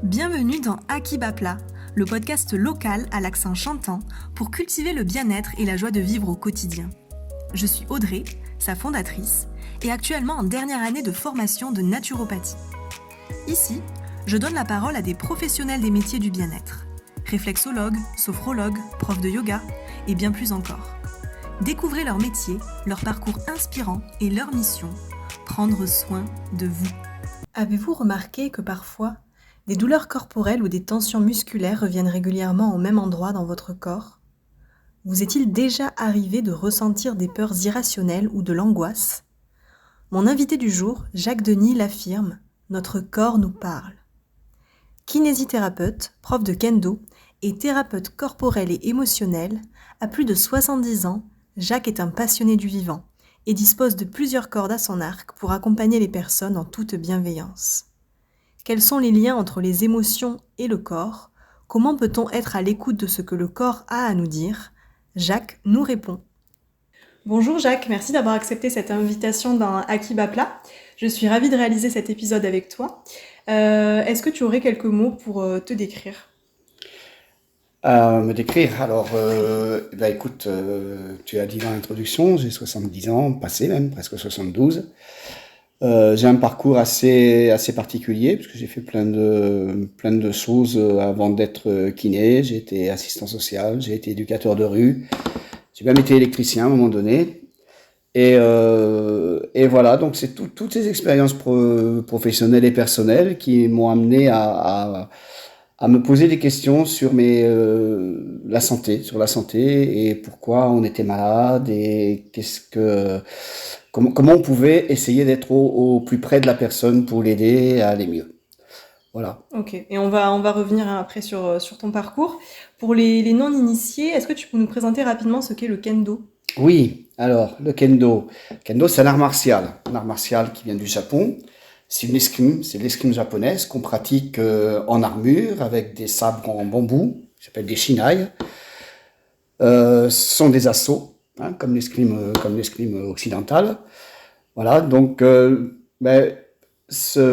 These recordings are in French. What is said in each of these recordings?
Bienvenue dans Akibapla, le podcast local à l'accent chantant pour cultiver le bien-être et la joie de vivre au quotidien. Je suis Audrey, sa fondatrice, et actuellement en dernière année de formation de naturopathie. Ici, je donne la parole à des professionnels des métiers du bien-être, réflexologues, sophrologues, profs de yoga et bien plus encore. Découvrez leur métier, leur parcours inspirant et leur mission, prendre soin de vous. Avez-vous remarqué que parfois, des douleurs corporelles ou des tensions musculaires reviennent régulièrement au même endroit dans votre corps? Vous est-il déjà arrivé de ressentir des peurs irrationnelles ou de l'angoisse? Mon invité du jour, Jacques Denis, l'affirme, notre corps nous parle. Kinésithérapeute, prof de kendo et thérapeute corporel et émotionnel, à plus de 70 ans, Jacques est un passionné du vivant et dispose de plusieurs cordes à son arc pour accompagner les personnes en toute bienveillance. Quels sont les liens entre les émotions et le corps? Comment peut-on être à l'écoute de ce que le corps a à nous dire? Jacques nous répond. Bonjour Jacques, merci d'avoir accepté cette invitation dans Akibapla. Je suis ravie de réaliser cet épisode avec toi. Est-ce que tu aurais quelques mots pour te décrire? Me décrire, alors, écoute, tu as dit dans l'introduction, j'ai 70 ans, passé même, presque 72. J'ai un parcours assez particulier, parce que j'ai fait plein de choses avant d'être kiné. J'ai été assistant social, j'ai été éducateur de rue, j'ai même été électricien à un moment donné. Et voilà, donc c'est toutes ces expériences professionnelles et personnelles qui m'ont amené à me poser des questions sur sur la santé et pourquoi on était malade et comment on pouvait essayer d'être au plus près de la personne pour l'aider à aller mieux. Voilà. Ok, et on va revenir après sur ton parcours. Pour les non-initiés, est-ce que tu peux nous présenter rapidement ce qu'est le kendo? Oui, alors le kendo. Kendo, c'est un art martial qui vient du Japon. C'est l'escrime japonaise qu'on pratique en armure avec des sabres en bambou, qui s'appellent des shinai. Ce sont des assauts, hein, comme l'escrime occidental. Voilà, donc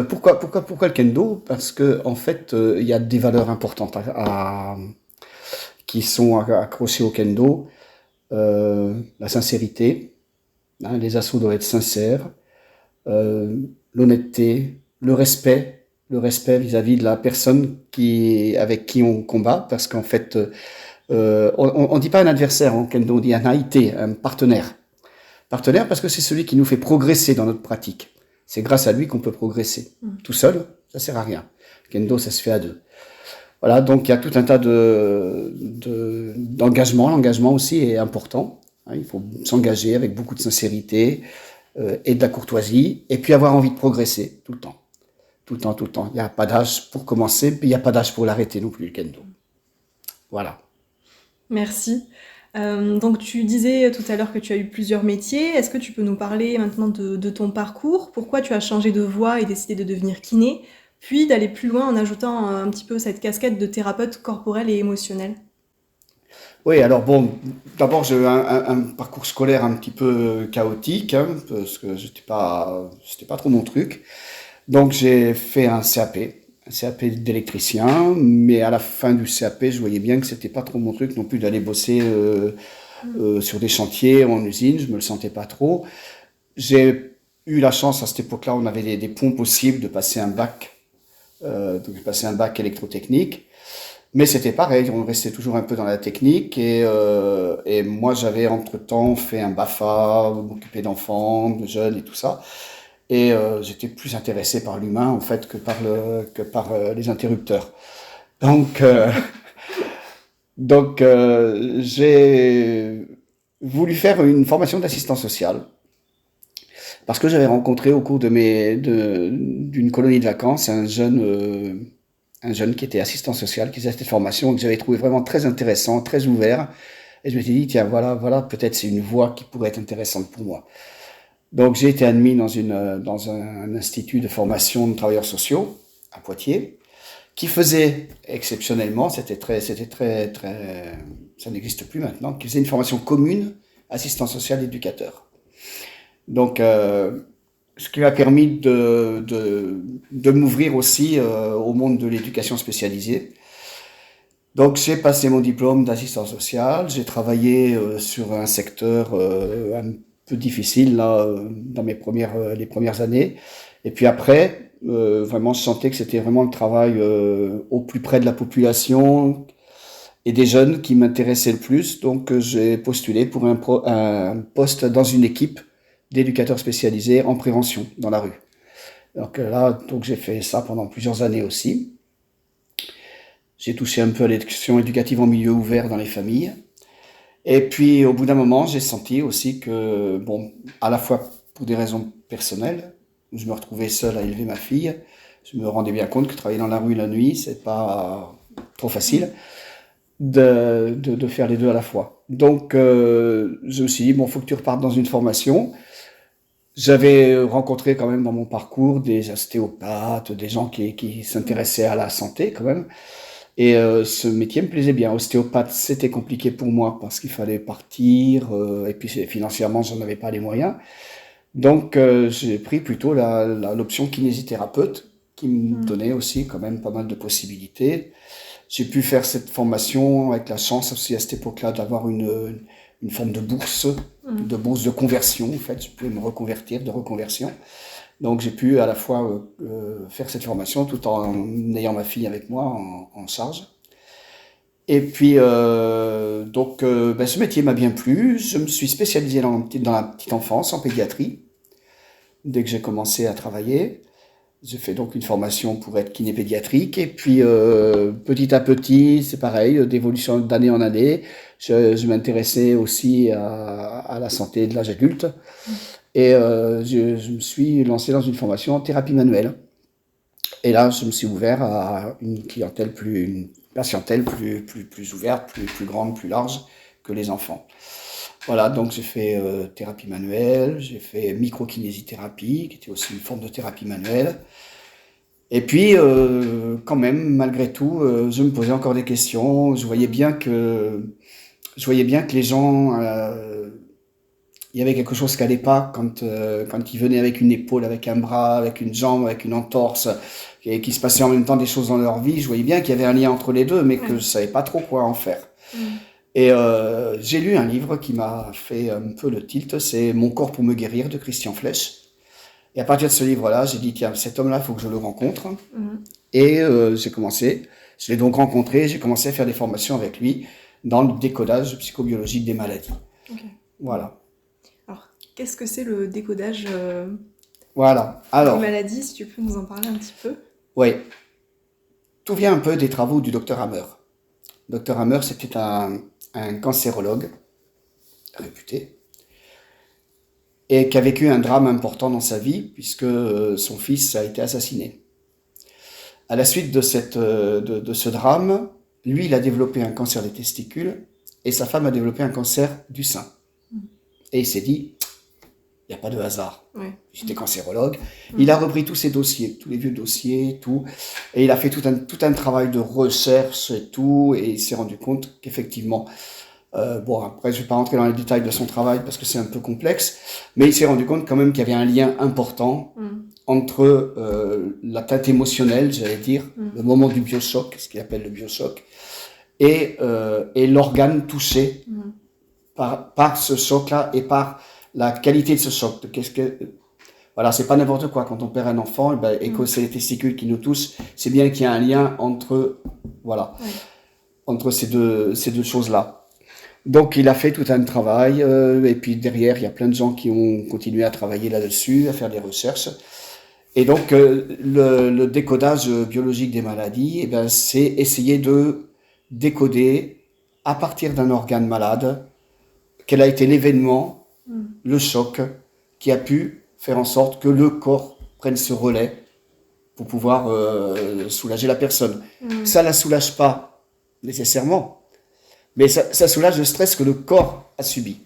pourquoi le kendo? Parce que en fait, il y a des valeurs importantes qui sont accrochées au kendo. La sincérité, hein, les assauts doivent être sincères, l'honnêteté, le respect vis-à-vis de la personne avec qui on combat, parce qu'en fait, on dit pas un adversaire en kendo, on dit un aïté, un partenaire. Partenaire parce que c'est celui qui nous fait progresser dans notre pratique. C'est grâce à lui qu'on peut progresser. Tout seul, ça sert à rien. Kendo, ça se fait à deux. Voilà, donc il y a tout un tas d'engagement. L'engagement aussi est important. Hein, il faut s'engager avec beaucoup de sincérité et de la courtoisie, et puis avoir envie de progresser tout le temps. Tout le temps, tout le temps. Il n'y a pas d'âge pour commencer, puis il n'y a pas d'âge pour l'arrêter non plus, le kendo. Voilà. Merci. Donc tu disais tout à l'heure que tu as eu plusieurs métiers. Est-ce que tu peux nous parler maintenant de ton parcours? Pourquoi tu as changé de voie et décidé de devenir kiné, puis d'aller plus loin en ajoutant un petit peu cette casquette de thérapeute corporel et émotionnel? Oui, alors bon, d'abord j'ai eu un parcours scolaire un petit peu chaotique, hein, parce que c'était pas trop mon truc. Donc j'ai fait un CAP d'électricien, mais à la fin du CAP, je voyais bien que c'était pas trop mon truc non plus d'aller bosser sur des chantiers, en usine, je me le sentais pas trop. J'ai eu la chance à cette époque-là, on avait des ponts possibles de passer un bac, donc j'ai passé un bac électrotechnique. Mais c'était pareil, on restait toujours un peu dans la technique et moi j'avais entre-temps fait un BAFA, m'occuper d'enfants, de jeunes et tout ça. Et j'étais plus intéressé par l'humain en fait que par les interrupteurs. Donc, euh, donc j'ai voulu faire une formation d'assistant social parce que j'avais rencontré au cours d'une colonie de vacances un jeune qui était assistant social, qui faisait cette formation, et que j'avais trouvé vraiment très intéressant, très ouvert. Et je me suis dit, tiens, voilà, peut-être c'est une voie qui pourrait être intéressante pour moi. Donc j'ai été admis dans un institut de formation de travailleurs sociaux à Poitiers, qui faisait exceptionnellement, ça n'existe plus maintenant, qui faisait une formation commune, assistant social éducateur. Donc ce qui m'a permis de m'ouvrir aussi au monde de l'éducation spécialisée. Donc j'ai passé mon diplôme d'assistant social, j'ai travaillé sur un secteur un peu difficile là, dans les premières années. Et puis après, vraiment, je sentais que c'était vraiment le travail au plus près de la population et des jeunes qui m'intéressait le plus. Donc j'ai postulé pour un poste dans une équipe d'éducateurs spécialisés en prévention dans la rue. Donc là, donc j'ai fait ça pendant plusieurs années aussi. J'ai touché un peu à l'éducation éducative en milieu ouvert dans les familles. Et puis, au bout d'un moment, j'ai senti aussi que, bon, à la fois pour des raisons personnelles, où je me retrouvais seul à élever ma fille, je me rendais bien compte que travailler dans la rue la nuit, c'est pas trop facile de faire les deux à la fois. Donc, je me suis dit, bon, faut que tu repartes dans une formation. J'avais rencontré quand même dans mon parcours des ostéopathes, des gens qui s'intéressaient à la santé quand même. Et ce métier me plaisait bien. Ostéopathe, c'était compliqué pour moi parce qu'il fallait partir et puis financièrement, j'en avais pas les moyens. Donc j'ai pris plutôt l'option kinésithérapeute qui me donnait aussi quand même pas mal de possibilités. J'ai pu faire cette formation avec la chance aussi à cette époque-là d'avoir une forme de bourse de conversion en fait. Je pouvais me reconvertir, de reconversion. Donc j'ai pu à la fois faire cette formation tout en ayant ma fille avec moi en charge. Et puis ce métier m'a bien plu. Je me suis spécialisé dans la petite enfance, en pédiatrie, dès que j'ai commencé à travailler. J'ai fait donc une formation pour être kiné pédiatrique. Et puis petit à petit, c'est pareil, d'évolution d'année en année, je m'intéressais aussi à la santé de l'âge adulte. Et je me suis lancé dans une formation en thérapie manuelle. Et là, je me suis ouvert à une patientèle plus ouverte, plus grande, plus large que les enfants. Voilà, donc j'ai fait thérapie manuelle, j'ai fait microkinésithérapie, qui était aussi une forme de thérapie manuelle. Et puis, quand même, malgré tout, je me posais encore des questions. Je voyais bien que les gens... il y avait quelque chose qui n'allait pas quand ils venaient avec une épaule, avec un bras, avec une jambe, avec une entorse, et qu'il se passait en même temps des choses dans leur vie. Je voyais bien qu'il y avait un lien entre les deux, mais que je savais pas trop quoi en faire. Et j'ai lu un livre qui m'a fait un peu le tilt, c'est Mon corps pour me guérir de Christian Flech. Et à partir de ce livre-là, j'ai dit, tiens, cet homme-là, il faut que je le rencontre. Et je l'ai donc rencontré, j'ai commencé à faire des formations avec lui dans le décodage psychobiologique des maladies. Okay. Voilà. Alors, qu'est-ce que c'est le décodage voilà. Alors, des maladies, si tu peux nous en parler un petit peu? Oui. Tout vient un peu des travaux du docteur Hammer. Le docteur Hammer, c'était un cancérologue réputé et qui a vécu un drame important dans sa vie puisque son fils a été assassiné. À la suite de ce drame, lui, il a développé un cancer des testicules et sa femme a développé un cancer du sein. Et il s'est dit, il n'y a pas de hasard. Ouais. J'étais cancérologue. Il a repris tous ses dossiers, tous les vieux dossiers, tout. Et il a fait tout un travail de recherche et tout. Et il s'est rendu compte qu'effectivement, après, je ne vais pas rentrer dans les détails de son travail parce que c'est un peu complexe, mais il s'est rendu compte quand même qu'il y avait un lien important entre l'atteinte émotionnelle, j'allais dire, le moment du biochoc, ce qu'il appelle le biochoc, et l'organe touché par ce choc-là et par la qualité de ce choc. Voilà, c'est pas n'importe quoi. Quand on perd un enfant, et que c'est les testicules qui nous touchent, c'est bien qu'il y a un lien entre ces deux choses-là. Donc, il a fait tout un travail, et puis derrière, il y a plein de gens qui ont continué à travailler là-dessus, à faire des recherches. Et donc, le décodage biologique des maladies, c'est essayer de décoder à partir d'un organe malade quel a été l'événement, le choc, qui a pu faire en sorte que le corps prenne ce relais pour pouvoir soulager la personne. Ça ne la soulage pas nécessairement, mais ça soulage le stress que le corps a subi.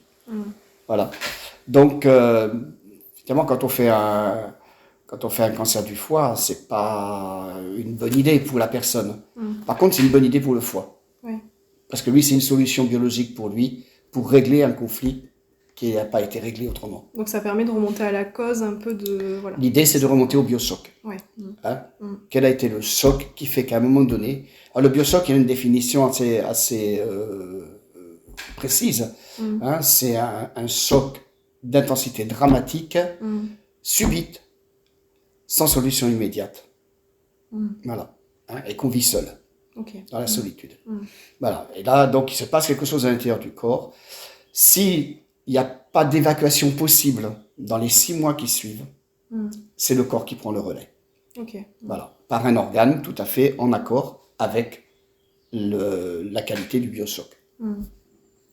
Voilà. Donc, évidemment, quand on fait un cancer du foie, c'est pas une bonne idée pour la personne. Par contre, c'est une bonne idée pour le foie. Oui. Parce que lui, c'est une solution biologique pour lui, pour régler un conflit qui n'a pas été réglé autrement. Donc ça permet de remonter à la cause un peu de... Voilà. L'idée, c'est de remonter au biochoc. Ouais. Hein? Quel a été le choc qui fait qu'à un moment donné... Alors, le biochoc, il y a une définition assez précise. Hein? C'est un choc d'intensité dramatique, subite, sans solution immédiate. Voilà. Hein? Et qu'on vit seul, dans la solitude. Voilà. Et là, donc, il se passe quelque chose à l'intérieur du corps. S'il n'y a pas d'évacuation possible dans les 6 mois qui suivent, c'est le corps qui prend le relais. Voilà. Par un organe tout à fait en accord avec la qualité du biochoc.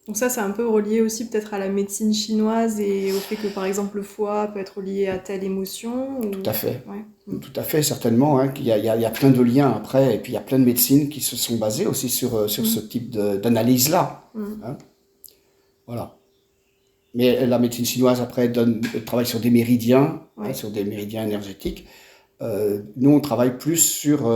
Donc ça, c'est un peu relié aussi peut-être à la médecine chinoise et au fait que, par exemple, le foie peut être lié à telle émotion ou... Tout à fait. Ouais. Tout à fait, certainement. Hein, il y a plein de liens après, et puis il y a plein de médecines qui se sont basées aussi sur ce type d'analyse-là. Hein. Voilà. Mais la médecine chinoise, après, travaille sur des méridiens, hein, sur des méridiens énergétiques. Nous, on travaille plus sur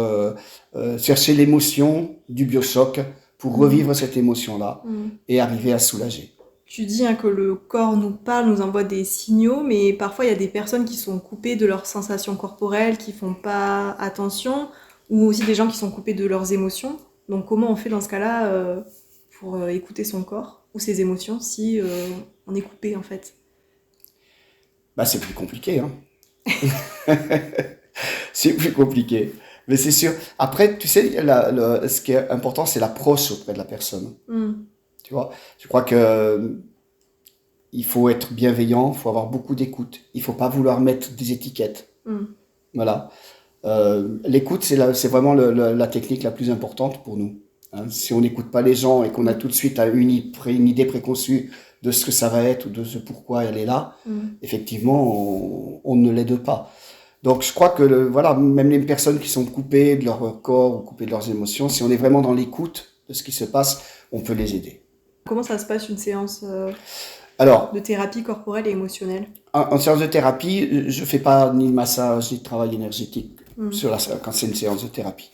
chercher l'émotion du biochoc pour revivre cette émotion-là et arriver à soulager. Tu dis que le corps nous parle, nous envoie des signaux, mais parfois il y a des personnes qui sont coupées de leurs sensations corporelles, qui font pas attention, ou aussi des gens qui sont coupés de leurs émotions. Donc comment on fait dans ce cas-là pour écouter son corps ou ses émotions si on est coupé en fait? Bah, c'est plus compliqué, hein. C'est plus compliqué. Mais c'est sûr. Après, tu sais, ce qui est important, c'est l'approche auprès de la personne. Tu vois, je crois que il faut être bienveillant, il faut avoir beaucoup d'écoute. Il faut pas vouloir mettre des étiquettes. Voilà. L'écoute, c'est vraiment la technique la plus importante pour nous. Hein. Si on n'écoute pas les gens et qu'on a tout de suite une idée préconçue de ce que ça va être ou de ce pourquoi elle est là, effectivement, on ne l'aide pas. Donc, je crois que voilà, même les personnes qui sont coupées de leur corps ou coupées de leurs émotions, si on est vraiment dans l'écoute de ce qui se passe, on peut les aider. Comment ça se passe une séance de thérapie corporelle et émotionnelle? En séance de thérapie, je fais pas ni de massage ni de travail énergétique quand c'est une séance de thérapie.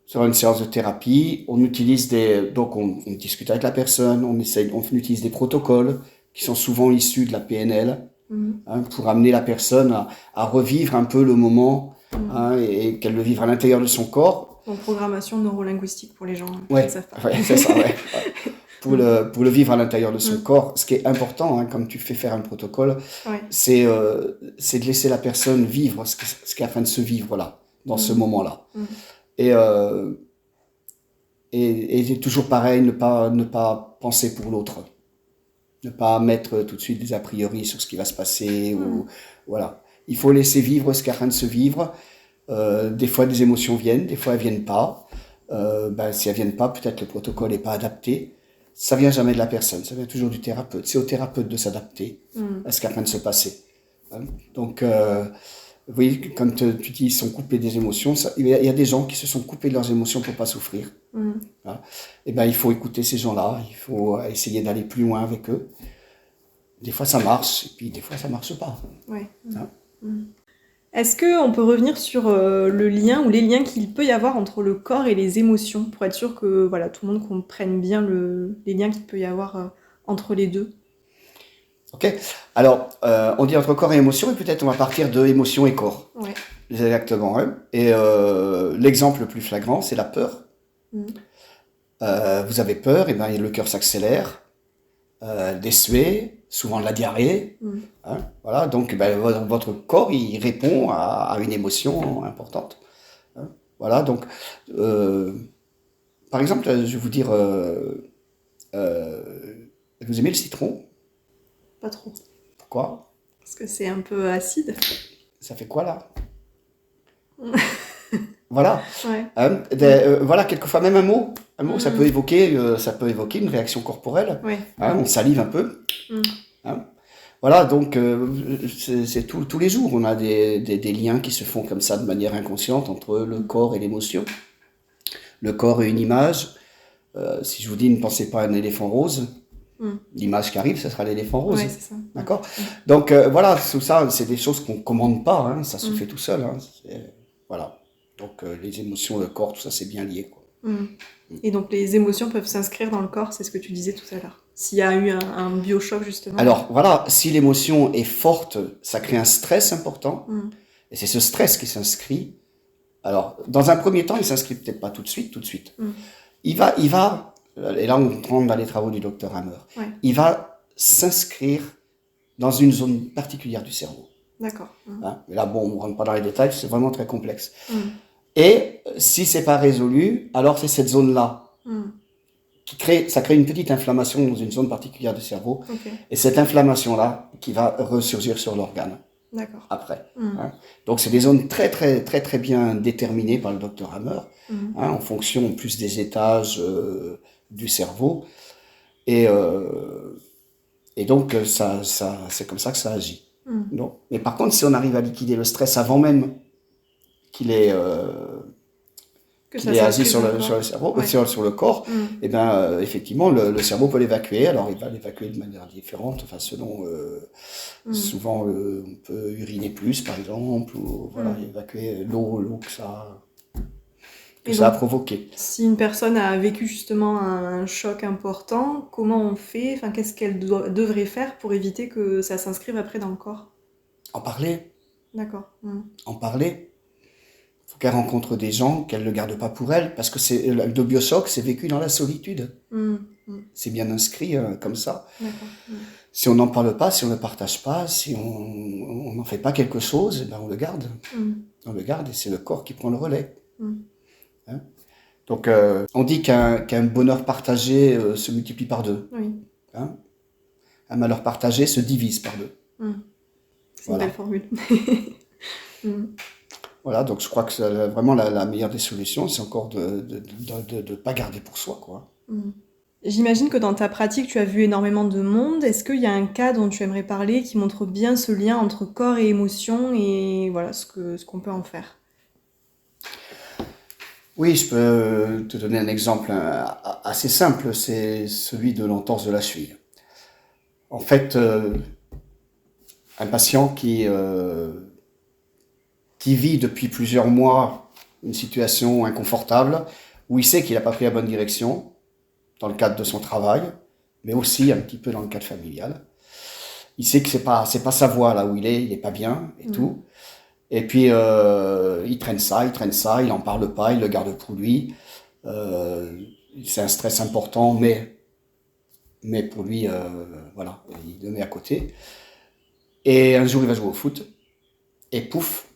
Sur une séance de thérapie, on utilise on discute avec la personne, on utilise des protocoles qui sont souvent issus de la PNL. Hein, pour amener la personne à revivre un peu le moment hein, et qu'elle le vive à l'intérieur de son corps. Donc programmation neurolinguistique pour les gens qui ne savent pas. Ouais, c'est ça, ouais. Pour le vivre à l'intérieur de son corps. Ce qui est important, hein, quand tu fais faire un protocole, c'est de laisser la personne vivre ce qui est en train de se vivre là, dans ce moment-là. Et c'est toujours pareil, ne pas penser pour l'autre. Ne pas mettre tout de suite des a priori sur ce qui va se passer. Voilà. Il faut laisser vivre ce qui est en train de se vivre. Des fois, des émotions viennent, des fois, elles viennent pas. Si elles viennent pas, peut-être le protocole n'est pas adapté. Ça vient jamais de la personne, ça vient toujours du thérapeute. C'est au thérapeute de s'adapter à ce qui est en train de se passer. Hein. Donc, oui, quand tu dis ils sont coupés des émotions, il y a des gens qui se sont coupés de leurs émotions pour pas souffrir. Voilà. Et il faut écouter ces gens-là, il faut essayer d'aller plus loin avec eux. Des fois ça marche, et puis des fois ça marche pas. Hein. Est-ce qu'on peut revenir sur le lien ou les liens qu'il peut y avoir entre le corps et les émotions, pour être sûr que voilà, tout le monde comprenne bien les liens qu'il peut y avoir entre les deux? Ok, alors on dit entre corps et émotion, et peut-être on va partir de émotion et corps. Exactement. Hein. Et l'exemple le plus flagrant, c'est la peur. Vous avez peur, et le cœur s'accélère, des suées, souvent de la diarrhée. Hein, voilà, donc votre corps il répond à une émotion importante. Hein, voilà, donc par exemple, je vais vous dire, vous aimez le citron? Pas trop. Pourquoi? Parce que c'est un peu acide. Ça fait quoi là? Voilà. Voilà, quelquefois même un mot ça peut évoquer une réaction corporelle. Hein, on salive un peu. Hein. Voilà, donc c'est tous les jours on a des liens qui se font comme ça de manière inconsciente entre le corps et l'émotion. Le corps est une image. Si je vous dis ne pensez pas à un éléphant rose, l'image qui arrive, ce sera l'éléphant rose. Ouais, c'est ça. D'accord. Donc voilà, tout ça, c'est des choses qu'on commande pas. Hein, ça se fait tout seul. Hein, voilà. Donc les émotions, le corps, tout ça, c'est bien lié, quoi. Et donc les émotions peuvent s'inscrire dans le corps, c'est ce que tu disais tout à l'heure. S'il y a eu un biochoc, justement. Alors voilà, si l'émotion est forte, ça crée un stress important, et c'est ce stress qui s'inscrit. Alors, dans un premier temps, il s'inscrit peut-être pas tout de suite. Il va, et là on rentre dans les travaux du docteur Hammer, il va s'inscrire dans une zone particulière du cerveau. D'accord. Hein, mais là, bon, on ne rentre pas dans les détails, c'est vraiment très complexe. Et si c'est pas résolu, alors c'est cette zone-là ça crée une petite inflammation dans une zone particulière du cerveau. Et cette inflammation-là qui va ressurgir sur l'organe. D'accord. Après. Hein. Donc c'est des zones très très très très bien déterminées par le docteur Hammer, en fonction en plus des étages du cerveau. Et donc c'est comme ça que ça agit. Donc, mais par contre, si on arrive à liquider le stress avant même qu'il ait agi sur le cerveau, sur le corps, et ben effectivement le cerveau peut l'évacuer. Alors il va l'évacuer de manière différente, enfin selon souvent on peut uriner plus par exemple, ou voilà, évacuer l'eau que ça a provoqué. Si une personne a vécu justement un choc important, comment on fait, enfin qu'est-ce qu'elle devrait faire pour éviter que ça s'inscrive après dans le corps? En parler. D'accord. En parler. Il faut qu'elle rencontre des gens, qu'elle ne le garde pas pour elle, parce que le biochoc, c'est vécu dans la solitude. C'est bien inscrit comme ça. Si on n'en parle pas, si on ne le partage pas, si on n'en fait pas quelque chose, ben on le garde. On le garde et c'est le corps qui prend le relais. Hein? Donc on dit qu'un bonheur partagé se multiplie par 2. Hein? Un malheur partagé se divise par 2. C'est une belle formule. Voilà, donc je crois que c'est vraiment la meilleure des solutions, c'est encore de ne pas garder pour soi, quoi. J'imagine que dans ta pratique, tu as vu énormément de monde. Est-ce qu'il y a un cas dont tu aimerais parler qui montre bien ce lien entre corps et émotion et voilà ce qu'on peut en faire? Oui, je peux te donner un exemple assez simple, c'est celui de l'entorse de la cheville. En fait, un patient qui vit depuis plusieurs mois une situation inconfortable, où il sait qu'il n'a pas pris la bonne direction, dans le cadre de son travail, mais aussi un petit peu dans le cadre familial. Il sait que c'est pas sa voie là où il est pas bien et tout. Et puis il traîne ça, il en parle pas, il le garde pour lui. C'est un stress important, mais pour lui, voilà, il le met à côté. Et un jour, il va jouer au foot, et pouf,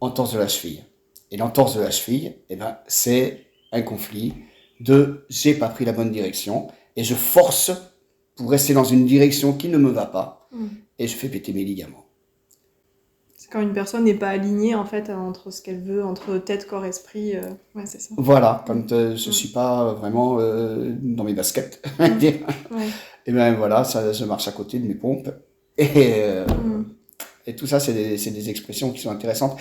entorse de la cheville. Et l'entorse de la cheville, eh ben, c'est un conflit de j'ai pas pris la bonne direction, et je force pour rester dans une direction qui ne me va pas, et je fais péter mes ligaments. C'est quand une personne n'est pas alignée en fait entre ce qu'elle veut, entre tête, corps, esprit. Ouais, c'est ça. Voilà, quand je suis pas vraiment dans mes baskets, et bien voilà, je marche à côté de mes pompes. Et tout ça, c'est des expressions qui sont intéressantes.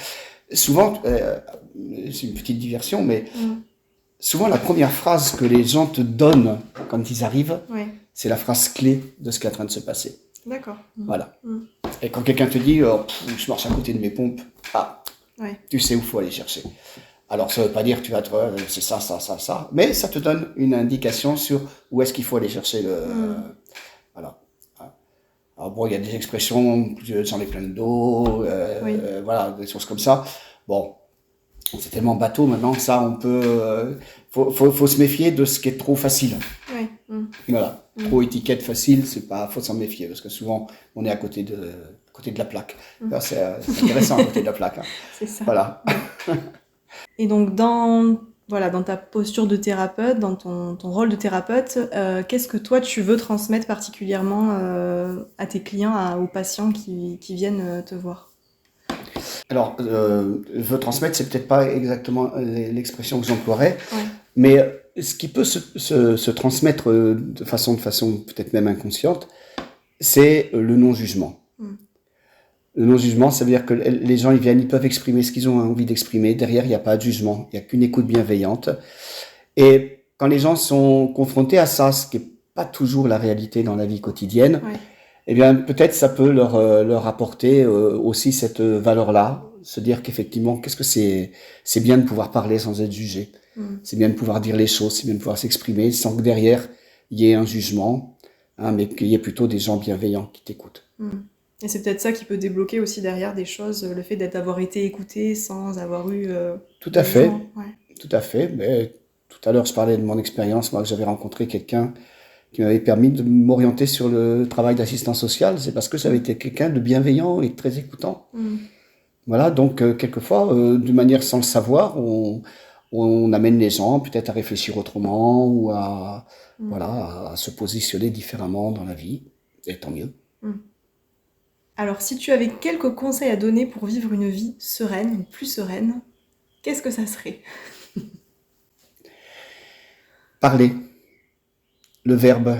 Souvent, c'est une petite diversion, mais souvent la première phrase que les gens te donnent quand ils arrivent, c'est la phrase clé de ce qui est en train de se passer. D'accord. Voilà. Et quand quelqu'un te dit je marche à côté de mes pompes, tu sais où il faut aller chercher. Alors ça ne veut pas dire que tu vas c'est ça, mais ça te donne une indication sur où est-ce qu'il faut aller chercher le... Voilà. Alors bon, il y a des expressions, j'en ai plein de dos, voilà, des choses comme ça. Bon, c'est tellement bateau maintenant que ça, on peut... faut se méfier de ce qui est trop facile. Voilà. Trop étiquette facile, c'est pas, faut s'en méfier, parce que souvent, on est à côté de la plaque. C'est intéressant à côté de la plaque. Hein. C'est ça. Voilà. Et donc, dans ta posture de thérapeute, dans ton rôle de thérapeute, qu'est-ce que toi, tu veux transmettre particulièrement à tes clients, aux patients qui viennent te voir? Alors, veux transmettre, c'est peut-être pas exactement l'expression que j'emploierais, mais ce qui peut se transmettre de façon peut-être même inconsciente, c'est le non-jugement. Le non-jugement, ça veut dire que les gens, ils peuvent exprimer ce qu'ils ont envie d'exprimer. Derrière, il n'y a pas de jugement, il n'y a qu'une écoute bienveillante. Et quand les gens sont confrontés à ça, ce qui n'est pas toujours la réalité dans la vie quotidienne, eh bien, peut-être ça peut leur apporter aussi cette valeur-là, se dire qu'effectivement, qu'est-ce que c'est bien de pouvoir parler sans être jugé. C'est bien de pouvoir dire les choses, c'est bien de pouvoir s'exprimer sans que derrière, il y ait un jugement. mais qu'il y ait plutôt des gens bienveillants qui t'écoutent. Et c'est peut-être ça qui peut débloquer aussi derrière des choses, le fait d'avoir été écouté sans avoir eu Tout à de fait, jugement. Ouais. tout à fait. Mais tout à l'heure, je parlais de mon expérience, moi, que j'avais rencontré quelqu'un qui m'avait permis de m'orienter sur le travail d'assistant social. C'est parce que j'avais été quelqu'un de bienveillant et très écoutant. Voilà, donc quelquefois, de manière sans le savoir, on amène les gens peut-être à réfléchir autrement ou voilà, à se positionner différemment dans la vie. Et tant mieux. Alors, si tu avais quelques conseils à donner pour vivre une vie sereine, ou plus sereine, qu'est-ce que ça serait? Parler. Le verbe,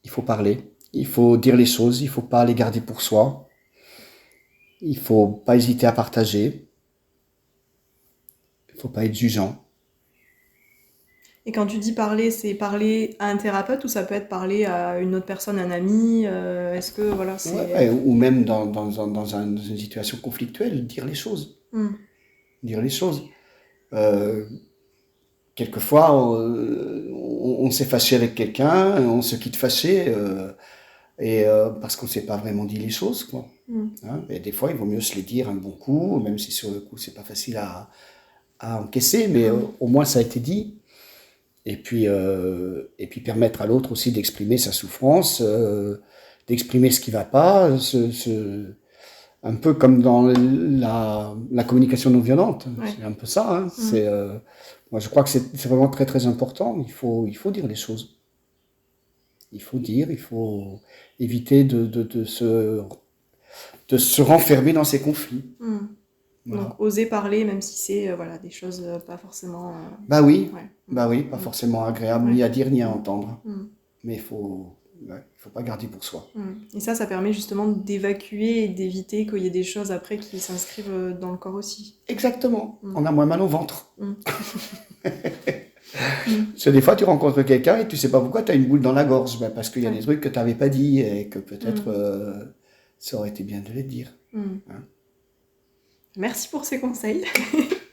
il faut parler. Il faut dire les choses, il faut pas les garder pour soi. Il faut pas hésiter à partager. Il faut pas être jugeant. Et quand tu dis parler, c'est parler à un thérapeute ou ça peut être parler à une autre personne, un ami est-ce que, voilà, c'est... Ouais, ou même dans une situation conflictuelle, dire les choses. Dire les choses. Quelquefois, on s'est fâché avec quelqu'un, on se quitte fâché, parce qu'on ne s'est pas vraiment dit les choses, quoi. Hein, et des fois, il vaut mieux se les dire un bon coup, même si sur le coup, c'est pas facile à encaisser, mais au moins ça a été dit. Et puis permettre à l'autre aussi d'exprimer sa souffrance, d'exprimer ce qui va pas, un peu comme dans la communication non violente. Ouais. C'est un peu ça. Hein. Moi, je crois que c'est vraiment très très important. Il faut dire les choses. Il faut dire, il faut éviter de se renfermer dans ces conflits. Voilà. Donc, oser parler, même si c'est voilà, des choses pas forcément... Bah oui, ouais. pas forcément agréable ni à dire ni à entendre. Mais il faut pas garder pour soi. Et ça permet justement d'évacuer et d'éviter qu'il y ait des choses après qui s'inscrivent dans le corps aussi. Exactement. On a moins mal au ventre. Parce que des fois, tu rencontres quelqu'un et tu sais pas pourquoi tu as une boule dans la gorge. Ben, parce qu'il y a des trucs que tu n'avais pas dit et que peut-être ça aurait été bien de les dire. Hein. Merci pour ces conseils.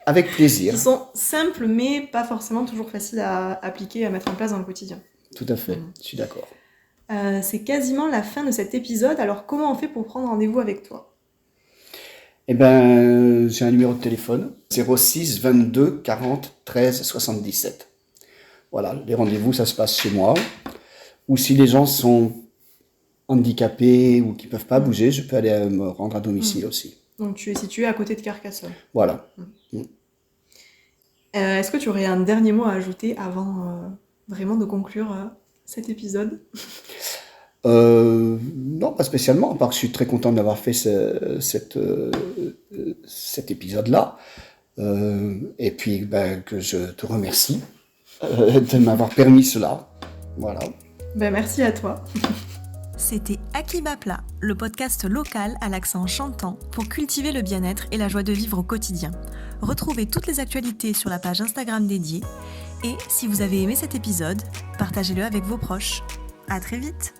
Avec plaisir. Qui sont simples mais pas forcément toujours faciles à appliquer, à mettre en place dans le quotidien. Tout à fait, je suis d'accord. C'est quasiment la fin de cet épisode, alors comment on fait pour prendre rendez-vous avec toi? Eh ben, j'ai un numéro de téléphone, 06 22 40 13 77. Voilà, les rendez-vous, ça se passe chez moi. Ou si les gens sont handicapés ou qui peuvent pas bouger, je peux aller me rendre à domicile aussi. Donc tu es situé à côté de Carcassonne. Voilà. Est-ce que tu aurais un dernier mot à ajouter avant vraiment de conclure cet épisode? Non, pas spécialement, à part que je suis très content d'avoir fait cet épisode-là. Et puis que je te remercie de m'avoir permis cela. Voilà. Merci à toi. C'était Akiba Plat, le podcast local à l'accent chantant pour cultiver le bien-être et la joie de vivre au quotidien. Retrouvez toutes les actualités sur la page Instagram dédiée. Et si vous avez aimé cet épisode, partagez-le avec vos proches. À très vite!